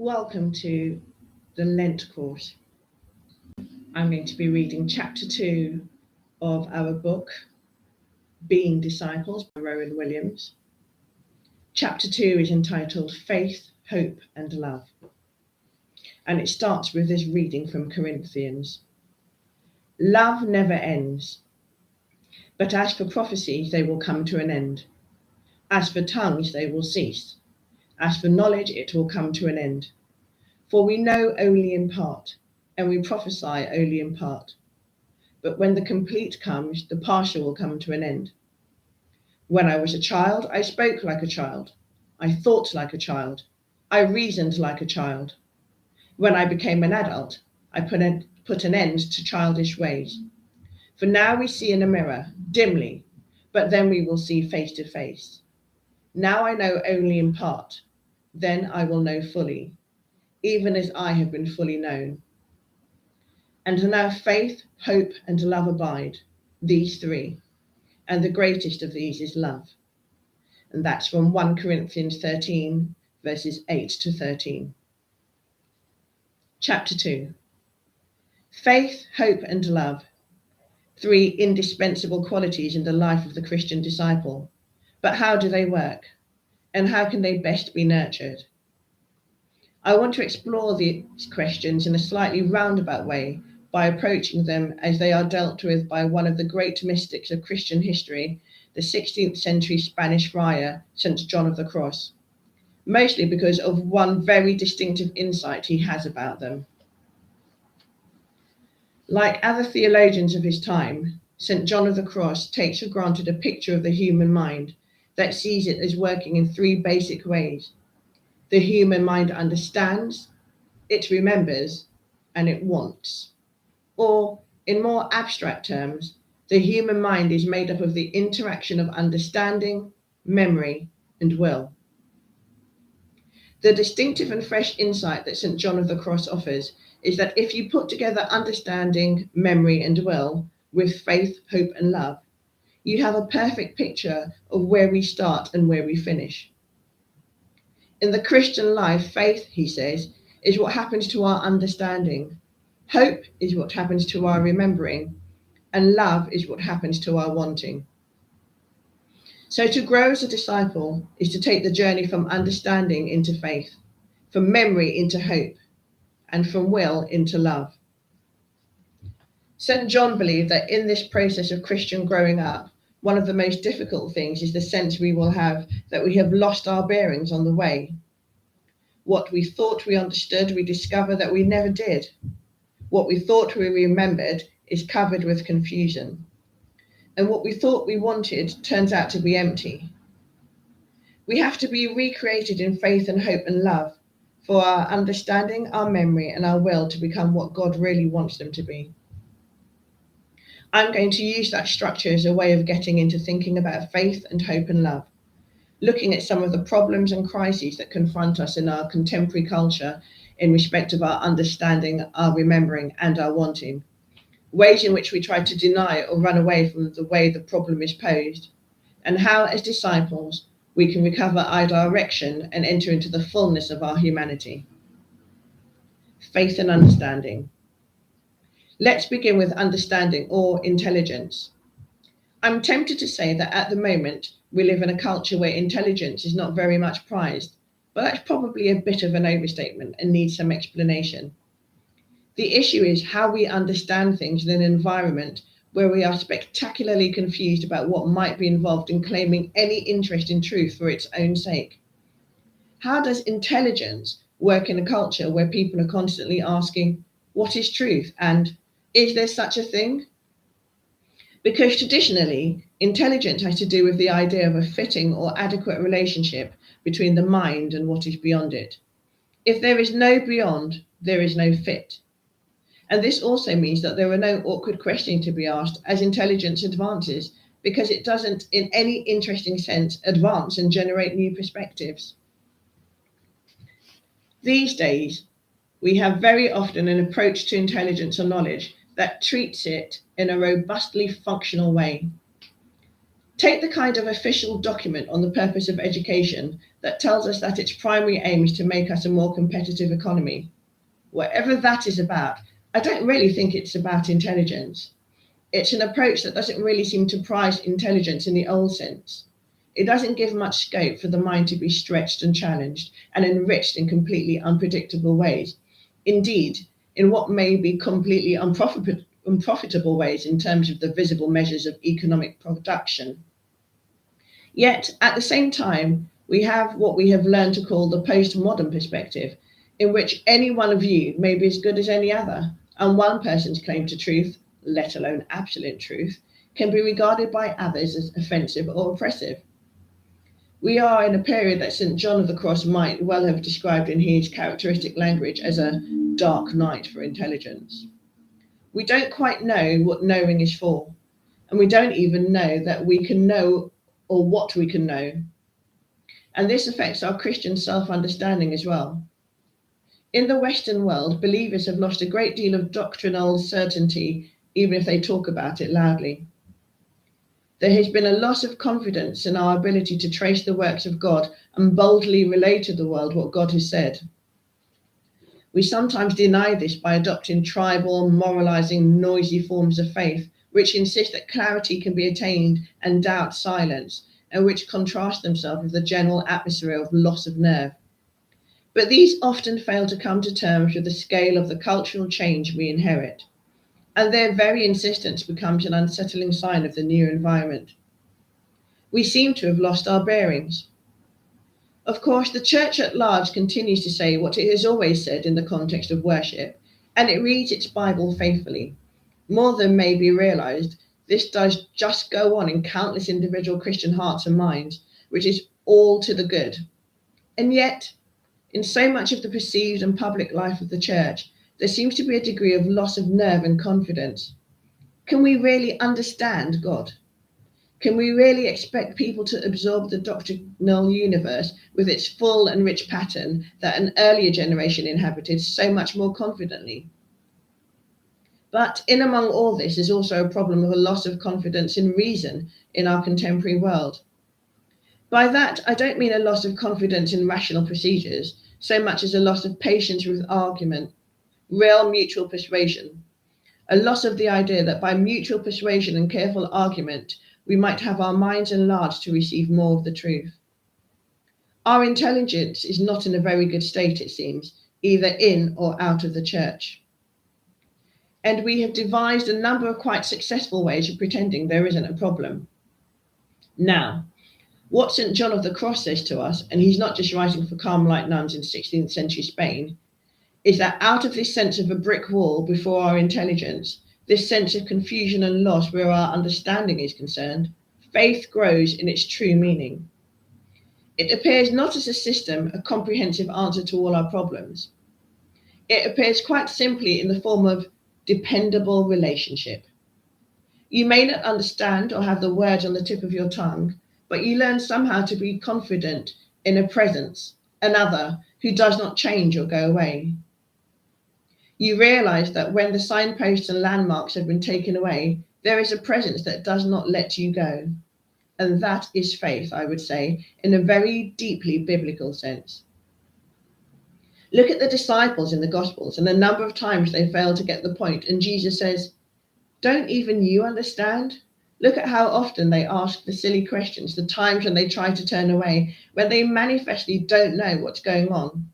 Welcome to the Lent course. I'm going to be reading chapter 2 of our book, Being Disciples by Rowan Williams. Chapter 2 is entitled Faith, Hope and Love. And it starts with this reading from Corinthians. Love never ends. But as for prophecies, they will come to an end. As for tongues, they will cease. As for knowledge, it will come to an end. For we know only in part, and we prophesy only in part. But when the complete comes, the partial will come to an end. When I was a child, I spoke like a child. I thought like a child. I reasoned like a child. When I became an adult, I put an end to childish ways. For now we see in a mirror, dimly, but then we will see face to face. Now I know only in part, then I will know fully, even as I have been fully known. And now faith, hope, and love abide, these three, and the greatest of these is love. And that's from 1 Corinthians 13, verses 8 to 13. Chapter 2. Faith, hope, and love, three indispensable qualities in the life of the Christian disciple. But how do they work? And how can they best be nurtured? I want to explore these questions in a slightly roundabout way by approaching them as they are dealt with by one of the great mystics of Christian history, the 16th century Spanish friar, St. John of the Cross, mostly because of one very distinctive insight he has about them. Like other theologians of his time, St. John of the Cross takes for granted a picture of the human mind that sees it as working in three basic ways. The human mind understands, it remembers, and it wants. Or, in more abstract terms, the human mind is made up of the interaction of understanding, memory, and will. The distinctive and fresh insight that St. John of the Cross offers is that if you put together understanding, memory, and will with faith, hope, and love, you have a perfect picture of where we start and where we finish. In the Christian life, faith, he says, is what happens to our understanding. Hope is what happens to our remembering, and love is what happens to our wanting. So to grow as a disciple is to take the journey from understanding into faith, from memory into hope, and from will into love. St. John believed that in this process of Christian growing up, one of the most difficult things is the sense we will have that we have lost our bearings on the way. What we thought we understood, we discover that we never did. What we thought we remembered is covered with confusion. And what we thought we wanted turns out to be empty. We have to be recreated in faith and hope and love for our understanding, our memory, and our will to become what God really wants them to be. I'm going to use that structure as a way of getting into thinking about faith and hope and love, looking at some of the problems and crises that confront us in our contemporary culture in respect of our understanding, our remembering, and our wanting, ways in which we try to deny or run away from the way the problem is posed, and how, as disciples, we can recover our direction and enter into the fullness of our humanity. Faith and understanding. Let's begin with understanding or intelligence. I'm tempted to say that at the moment we live in a culture where intelligence is not very much prized, but that's probably a bit of an overstatement and needs some explanation. The issue is how we understand things in an environment where we are spectacularly confused about what might be involved in claiming any interest in truth for its own sake. How does intelligence work in a culture where people are constantly asking, what is truth? And is there such a thing? Because traditionally, intelligence has to do with the idea of a fitting or adequate relationship between the mind and what is beyond it. If there is no beyond, there is no fit. And this also means that there are no awkward questions to be asked as intelligence advances, because it doesn't, in any interesting sense, advance and generate new perspectives. These days, we have very often an approach to intelligence or knowledge that treats it in a robustly functional way. Take the kind of official document on the purpose of education that tells us that its primary aim is to make us a more competitive economy. Whatever that is about, I don't really think it's about intelligence. It's an approach that doesn't really seem to prize intelligence in the old sense. It doesn't give much scope for the mind to be stretched and challenged and enriched in completely unpredictable ways. Indeed, in what may be completely unprofitable ways in terms of the visible measures of economic production. Yet, at the same time, we have what we have learned to call the postmodern perspective, in which any one view may be as good as any other, and one person's claim to truth, let alone absolute truth, can be regarded by others as offensive or oppressive. We are in a period that St. John of the Cross might well have described in his characteristic language as a dark night for intelligence. We don't quite know what knowing is for, and we don't even know that we can know or what we can know. And this affects our Christian self-understanding as well. In the Western world, believers have lost a great deal of doctrinal certainty, even if they talk about it loudly. There has been a loss of confidence in our ability to trace the works of God and boldly relay to the world what God has said. We sometimes deny this by adopting tribal, moralizing, noisy forms of faith, which insist that clarity can be attained and doubt silenced, and which contrast themselves with the general atmosphere of loss of nerve. But these often fail to come to terms with the scale of the cultural change we inherit, and their very insistence becomes an unsettling sign of the new environment. We seem to have lost our bearings. Of course, the church at large continues to say what it has always said in the context of worship, and it reads its Bible faithfully. More than may be realized, this does just go on in countless individual Christian hearts and minds, which is all to the good. And yet, in so much of the perceived and public life of the church, there seems to be a degree of loss of nerve and confidence. Can we really understand God? Can we really expect people to absorb the doctrinal universe with its full and rich pattern that an earlier generation inhabited so much more confidently? But in among all this is also a problem of a loss of confidence in reason in our contemporary world. By that, I don't mean a loss of confidence in rational procedures, so much as a loss of patience with argument, real mutual persuasion, a loss of the idea that by mutual persuasion and careful argument, we might have our minds enlarged to receive more of the truth. Our intelligence is not in a very good state, it seems, either in or out of the church. And we have devised a number of quite successful ways of pretending there isn't a problem. Now, what St. John of the Cross says to us, and he's not just writing for Carmelite nuns in 16th century Spain, is that out of this sense of a brick wall before our intelligence, this sense of confusion and loss where our understanding is concerned, faith grows in its true meaning. It appears not as a system, a comprehensive answer to all our problems. It appears quite simply in the form of dependable relationship. You may not understand or have the words on the tip of your tongue, but you learn somehow to be confident in a presence, another who does not change or go away. You realize that when the signposts and landmarks have been taken away, there is a presence that does not let you go. And that is faith, I would say, in a very deeply biblical sense. Look at the disciples in the Gospels and the number of times they fail to get the point. And Jesus says, don't even you understand? Look at how often they ask the silly questions, the times when they try to turn away, when they manifestly don't know what's going on.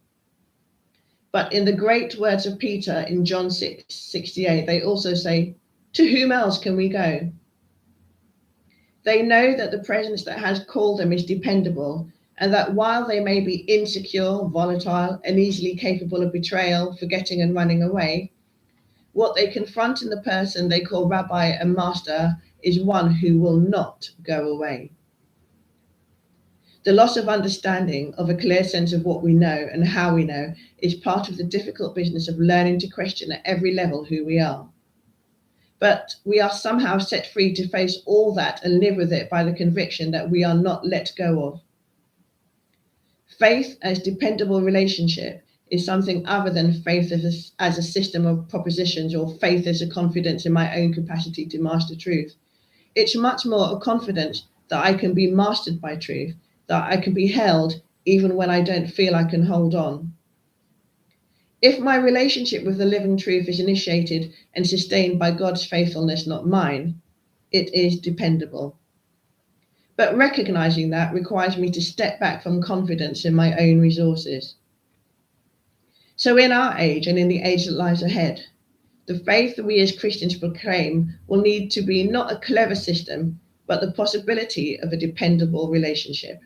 But in the great words of Peter in John 6:68, they also say, to whom else can we go? They know that the presence that has called them is dependable, and that while they may be insecure, volatile, and easily capable of betrayal, forgetting and running away, what they confront in the person they call rabbi and master is one who will not go away. The loss of understanding of a clear sense of what we know and how we know is part of the difficult business of learning to question at every level who we are. But we are somehow set free to face all that and live with it by the conviction that we are not let go of. Faith as dependable relationship is something other than faith as a system of propositions or faith as a confidence in my own capacity to master truth. It's much more a confidence that I can be mastered by truth, that I can be held even when I don't feel I can hold on. If my relationship with the living truth is initiated and sustained by God's faithfulness, not mine, it is dependable. But recognizing that requires me to step back from confidence in my own resources. So in our age and in the age that lies ahead, the faith that we as Christians proclaim will need to be not a clever system, but the possibility of a dependable relationship.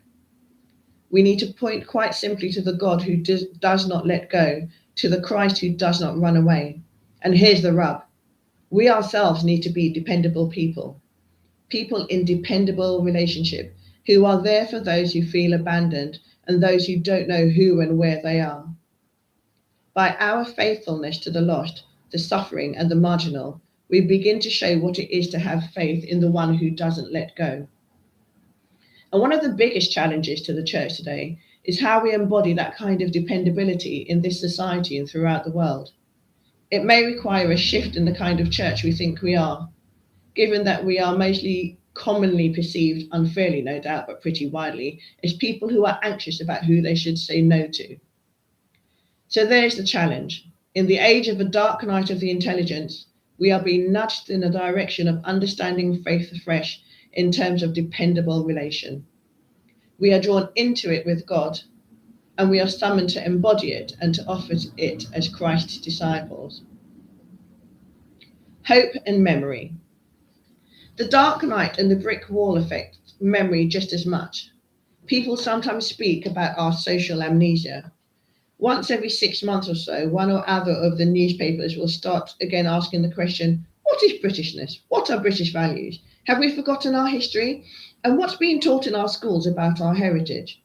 We need to point quite simply to the God who does not let go, to the Christ who does not run away. And here's the rub. We ourselves need to be dependable people in dependable relationship, who are there for those who feel abandoned and those who don't know who and where they are. By our faithfulness to the lost, the suffering and the marginal, we begin to show what it is to have faith in the one who doesn't let go. And one of the biggest challenges to the church today is how we embody that kind of dependability in this society and throughout the world. It may require a shift in the kind of church we think we are, given that we are mostly commonly perceived, unfairly no doubt, but pretty widely, as people who are anxious about who they should say no to. So there's the challenge. In the age of the dark night of the intelligence, we are being nudged in the direction of understanding faith afresh in terms of dependable relation. We are drawn into it with God, and we are summoned to embody it and to offer it as Christ's disciples. Hope and memory. The dark night and the brick wall affect memory just as much. People sometimes speak about our social amnesia. Once every 6 months or so, one or other of the newspapers will start again asking the question, what is Britishness? What are British values? Have we forgotten our history? And what's being taught in our schools about our heritage?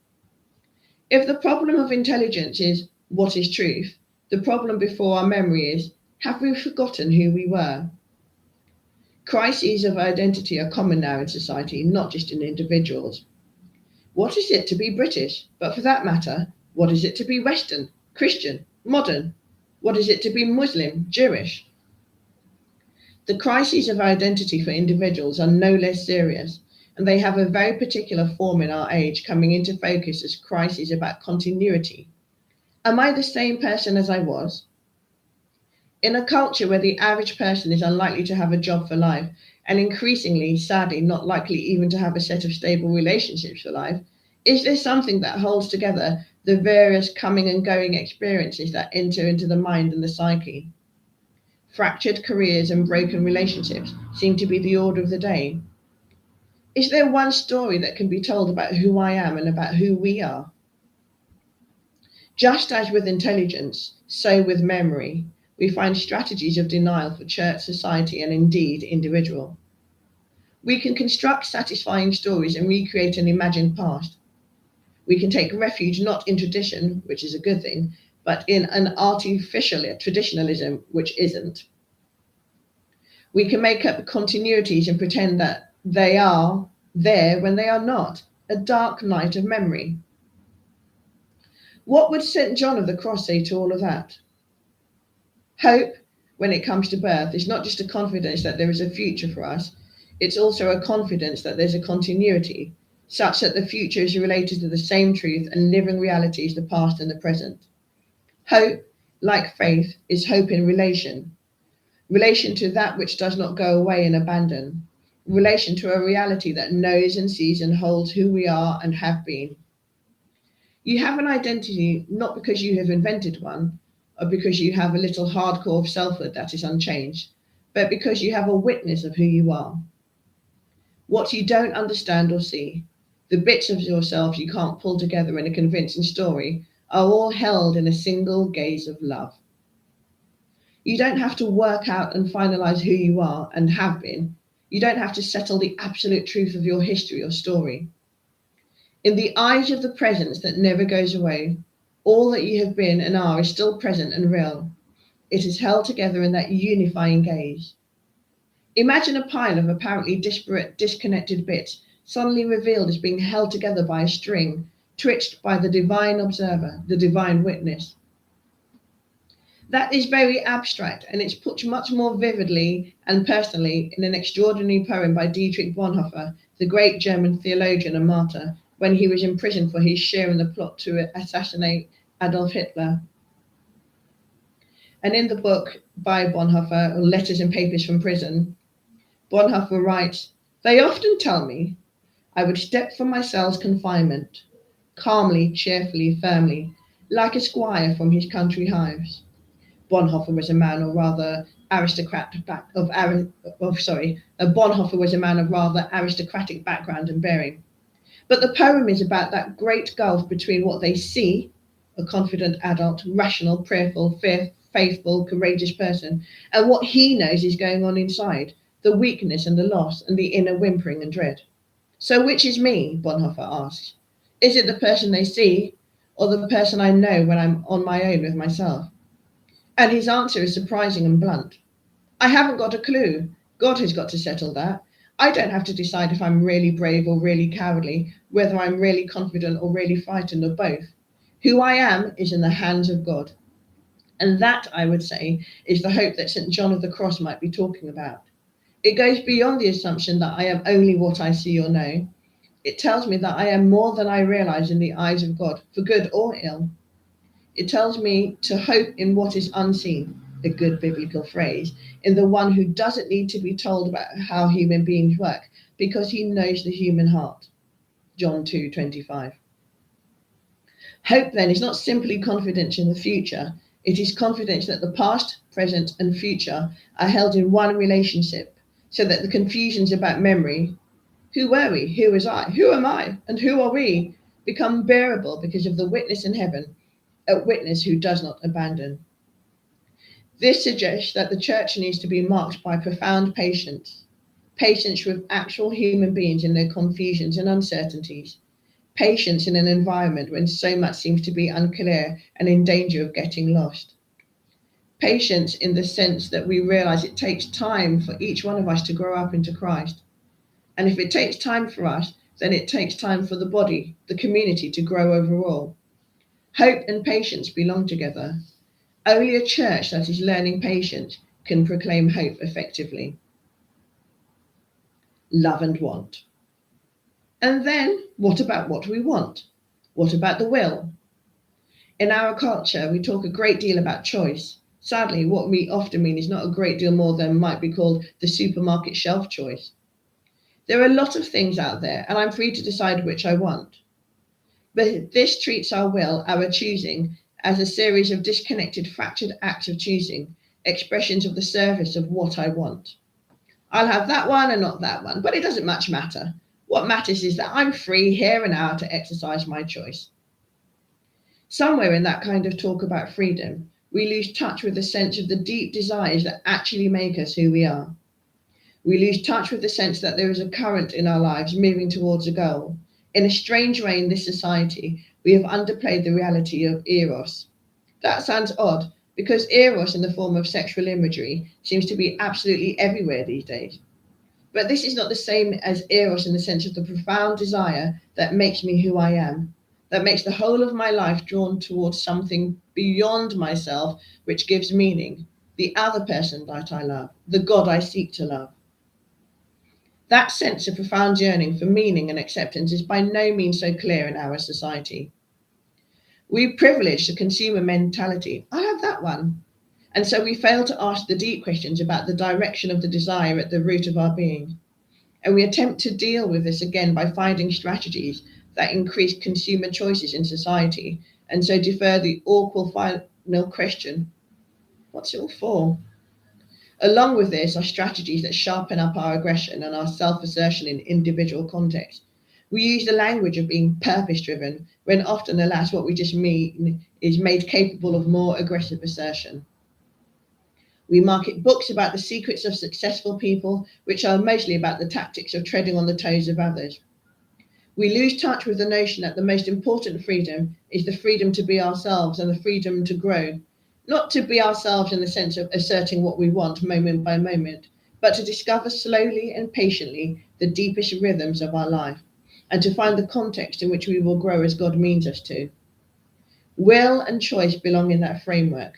If the problem of intelligence is what is truth, the problem before our memory is, have we forgotten who we were? Crises of identity are common now in society, not just in individuals. What is it to be British? But for that matter, what is it to be Western, Christian, modern? What is it to be Muslim, Jewish? The crises of identity for individuals are no less serious, and they have a very particular form in our age, coming into focus as crises about continuity. Am I the same person as I was? In a culture where the average person is unlikely to have a job for life, and increasingly, sadly, not likely even to have a set of stable relationships for life, is there something that holds together the various coming and going experiences that enter into the mind and the psyche? Fractured careers and broken relationships seem to be the order of the day. Is there one story that can be told about who I am and about who we are? Just as with intelligence, so with memory, we find strategies of denial for church, society, and indeed individual. We can construct satisfying stories and recreate an imagined past. We can take refuge not in tradition, which is a good thing, but in an artificial traditionalism, which isn't. We can make up continuities and pretend that they are there when they are not, a dark night of memory. What would St. John of the Cross say to all of that? Hope, when it comes to birth, is not just a confidence that there is a future for us, it's also a confidence that there's a continuity, such that the future is related to the same truth and living reality as the past and the present. Hope, like faith, is hope in relation to that which does not go away and abandon, relation to a reality that knows and sees and holds who we are and have been. You have an identity not because you have invented one, or because you have a little hardcore of selfhood that is unchanged, but because you have a witness of who you are. What you don't understand or see, the bits of yourself you can't pull together in a convincing story, are all held in a single gaze of love. You don't have to work out and finalize who you are and have been. You don't have to settle the absolute truth of your history or story. In the eyes of the presence that never goes away, all that you have been and are is still present and real. It is held together in that unifying gaze. Imagine a pile of apparently disparate, disconnected bits suddenly revealed as being held together by a string, twitched by the divine observer, the divine witness. That is very abstract, and it's put much more vividly and personally in an extraordinary poem by Dietrich Bonhoeffer, the great German theologian and martyr, when he was imprisoned for his share in the plot to assassinate Adolf Hitler. And in the book by Bonhoeffer, Letters and Papers from Prison, Bonhoeffer writes, "They often tell me I would step from my cell's confinement, calmly, cheerfully, firmly, like a squire from his country hives." Bonhoeffer was a man, or rather Bonhoeffer was a man of rather aristocratic background and bearing. But the poem is about that great gulf between what they see, a confident adult, rational, prayerful, faithful, courageous person, and what he knows is going on inside, the weakness and the loss and the inner whimpering and dread. So which is me, Bonhoeffer asks. Is it the person they see, or the person I know when I'm on my own with myself? And his answer is surprising and blunt. I haven't got a clue. God has got to settle that. I don't have to decide if I'm really brave or really cowardly, whether I'm really confident or really frightened, or both. Who I am is in the hands of God. And that, I would say, is the hope that St. John of the Cross might be talking about. It goes beyond the assumption that I am only what I see or know. It tells me that I am more than I realize in the eyes of God, for good or ill. It tells me to hope in what is unseen, a good biblical phrase, in the one who doesn't need to be told about how human beings work, because he knows the human heart. John 2:25. Hope then is not simply confidence in the future. It is confidence that the past, present, and future are held in one relationship, so that the confusions about memory, who were we, who was I, who am I, and who are we, become bearable because of the witness in heaven, a witness who does not abandon. This suggests that the church needs to be marked by profound patience, patience with actual human beings in their confusions and uncertainties, patience in an environment when so much seems to be unclear and in danger of getting lost. Patience in the sense that we realize it takes time for each one of us to grow up into Christ. And if it takes time for us, then it takes time for the body, the community, to grow overall. Hope and patience belong together. Only a church that is learning patience can proclaim hope effectively. Love and want. And then, what about what we want? What about the will? In our culture, we talk a great deal about choice. Sadly, what we often mean is not a great deal more than might be called the supermarket shelf choice. There are a lot of things out there, and I'm free to decide which I want. But this treats our will, our choosing, as a series of disconnected, fractured acts of choosing, expressions of the surface of what I want. I'll have that one and not that one, but it doesn't much matter. What matters is that I'm free here and now to exercise my choice. Somewhere in that kind of talk about freedom, we lose touch with the sense of the deep desires that actually make us who we are. We lose touch with the sense that there is a current in our lives moving towards a goal. In a strange way in this society, we have underplayed the reality of eros. That sounds odd, because eros in the form of sexual imagery seems to be absolutely everywhere these days. But this is not the same as eros in the sense of the profound desire that makes me who I am, that makes the whole of my life drawn towards something beyond myself, which gives meaning, the other person that I love, the God I seek to love. That sense of profound yearning for meaning and acceptance is by no means so clear in our society. We privilege the consumer mentality. I have that one. And so we fail to ask the deep questions about the direction of the desire at the root of our being. And we attempt to deal with this again by finding strategies that increase consumer choices in society, and so defer the awkward final question, what's it all for? Along with this are strategies that sharpen up our aggression and our self-assertion in individual contexts. We use the language of being purpose-driven, when often, alas, what we just mean is made capable of more aggressive assertion. We market books about the secrets of successful people, which are mostly about the tactics of treading on the toes of others. We lose touch with the notion that the most important freedom is the freedom to be ourselves and the freedom to grow. Not to be ourselves in the sense of asserting what we want moment by moment, but to discover slowly and patiently the deepest rhythms of our life, and to find the context in which we will grow as God means us to. Will and choice belong in that framework,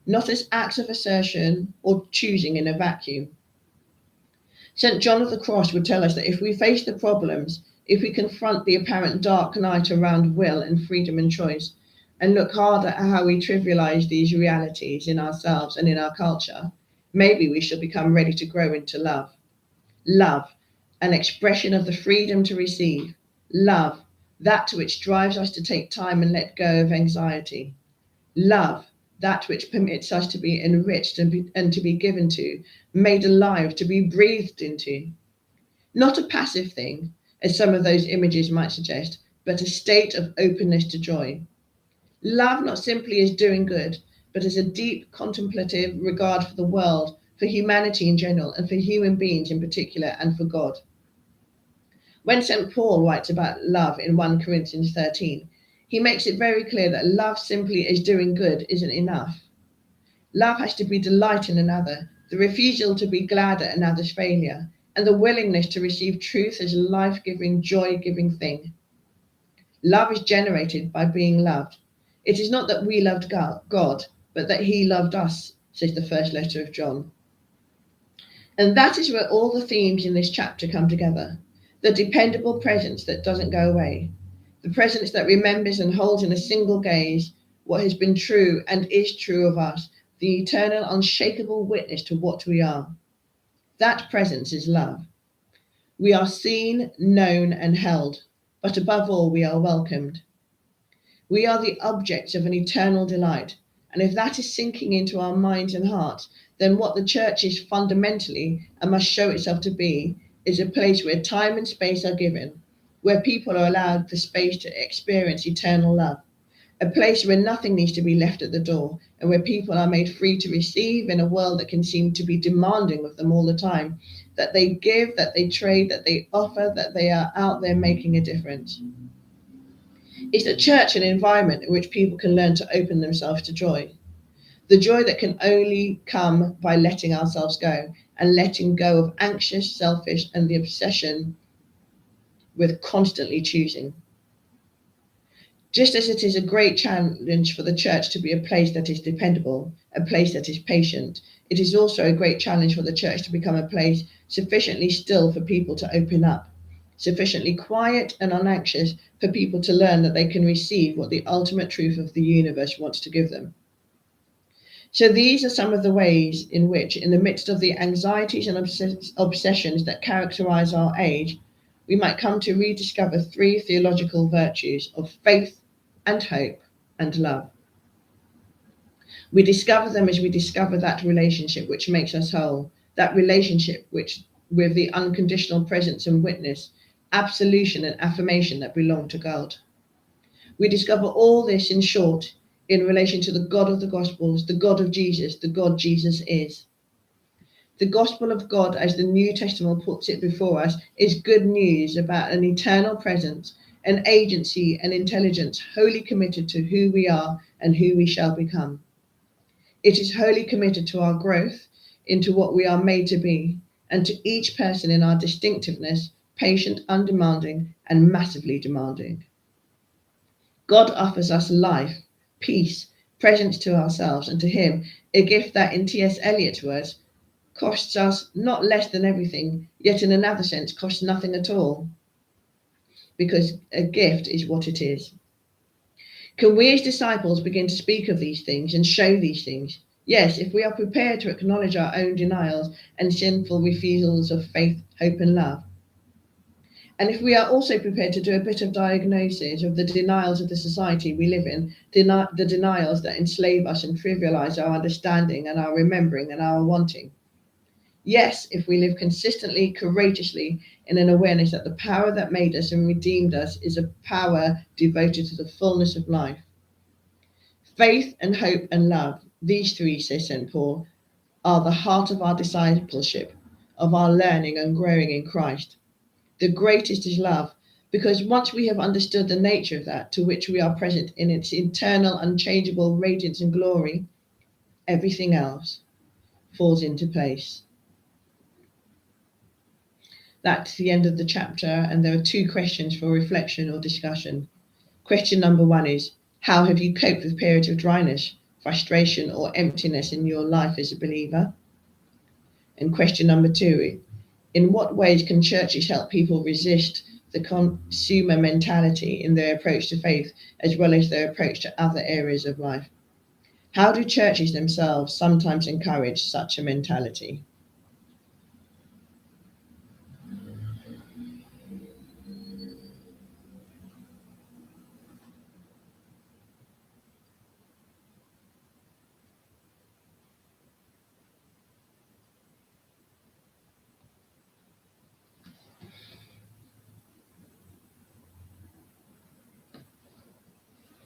not as acts of assertion or choosing in a vacuum. St. John of the Cross would tell us that if we face the problems, if we confront the apparent dark night around will and freedom and choice, and look hard at how we trivialize these realities in ourselves and in our culture, maybe we shall become ready to grow into love. Love, an expression of the freedom to receive. Love, that which drives us to take time and let go of anxiety. Love, that which permits us to be enriched and to be given to, made alive, to be breathed into. Not a passive thing, as some of those images might suggest, but a state of openness to joy. Love not simply as doing good, but as a deep contemplative regard for the world, for humanity in general, and for human beings in particular, and for God. When St. Paul writes about love in 1 Corinthians 13, he makes it very clear that love simply as doing good isn't enough. Love has to be delight in another, the refusal to be glad at another's failure, and the willingness to receive truth as a life-giving, joy-giving thing. Love is generated by being loved. It is not that we loved God, but that he loved us, says the first letter of John. And that is where all the themes in this chapter come together. The dependable presence that doesn't go away. The presence that remembers and holds in a single gaze what has been true and is true of us, the eternal, unshakable witness to what we are. That presence is love. We are seen, known, and held, but above all, we are welcomed. We are the objects of an eternal delight, and if that is sinking into our minds and hearts, then what the church is fundamentally and must show itself to be is a place where time and space are given, where people are allowed the space to experience eternal love, a place where nothing needs to be left at the door, and where people are made free to receive in a world that can seem to be demanding of them all the time, that they give, that they trade, that they offer, that they are out there making a difference. Is the church an environment in which people can learn to open themselves to joy? The joy that can only come by letting ourselves go and letting go of anxious, selfish, and the obsession with constantly choosing. Just as it is a great challenge for the church to be a place that is dependable, a place that is patient, it is also a great challenge for the church to become a place sufficiently still for people to open up, sufficiently quiet and unanxious for people to learn that they can receive what the ultimate truth of the universe wants to give them. So these are some of the ways in which, in the midst of the anxieties and obsessions that characterize our age, we might come to rediscover three theological virtues of faith and hope and love. We discover them as we discover that relationship which makes us whole, that relationship which with the unconditional presence and witness, absolution and affirmation that belong to God. We discover all this, in short, in relation to the God of the Gospels, the God of Jesus, the God Jesus is. The Gospel of God, as the New Testament puts it before us, is good news about an eternal presence, an agency, an intelligence wholly committed to who we are and who we shall become. It is wholly committed to our growth into what we are made to be, and to each person in our distinctiveness, patient, undemanding, and massively demanding. God offers us life, peace, presence to ourselves and to him, a gift that, in T.S. Eliot's words, costs us not less than everything, yet in another sense costs nothing at all, because a gift is what it is. Can we as disciples begin to speak of these things and show these things? Yes, if we are prepared to acknowledge our own denials and sinful refusals of faith, hope, and love. And if we are also prepared to do a bit of diagnosis of the denials of the society we live in, the denials that enslave us and trivialize our understanding and our remembering and our wanting. Yes, if we live consistently, courageously, in an awareness that the power that made us and redeemed us is a power devoted to the fullness of life. Faith and hope and love, these three, says St. Paul, are the heart of our discipleship, of our learning and growing in Christ. The greatest is love, because once we have understood the nature of that to which we are present in its eternal, unchangeable radiance and glory, everything else falls into place. That's the end of the chapter, and there are two questions for reflection or discussion. Question number one is, how have you coped with periods of dryness, frustration, or emptiness in your life as a believer? And question number two, In what ways can churches help people resist the consumer mentality in their approach to faith, as well as their approach to other areas of life? How do churches themselves sometimes encourage such a mentality?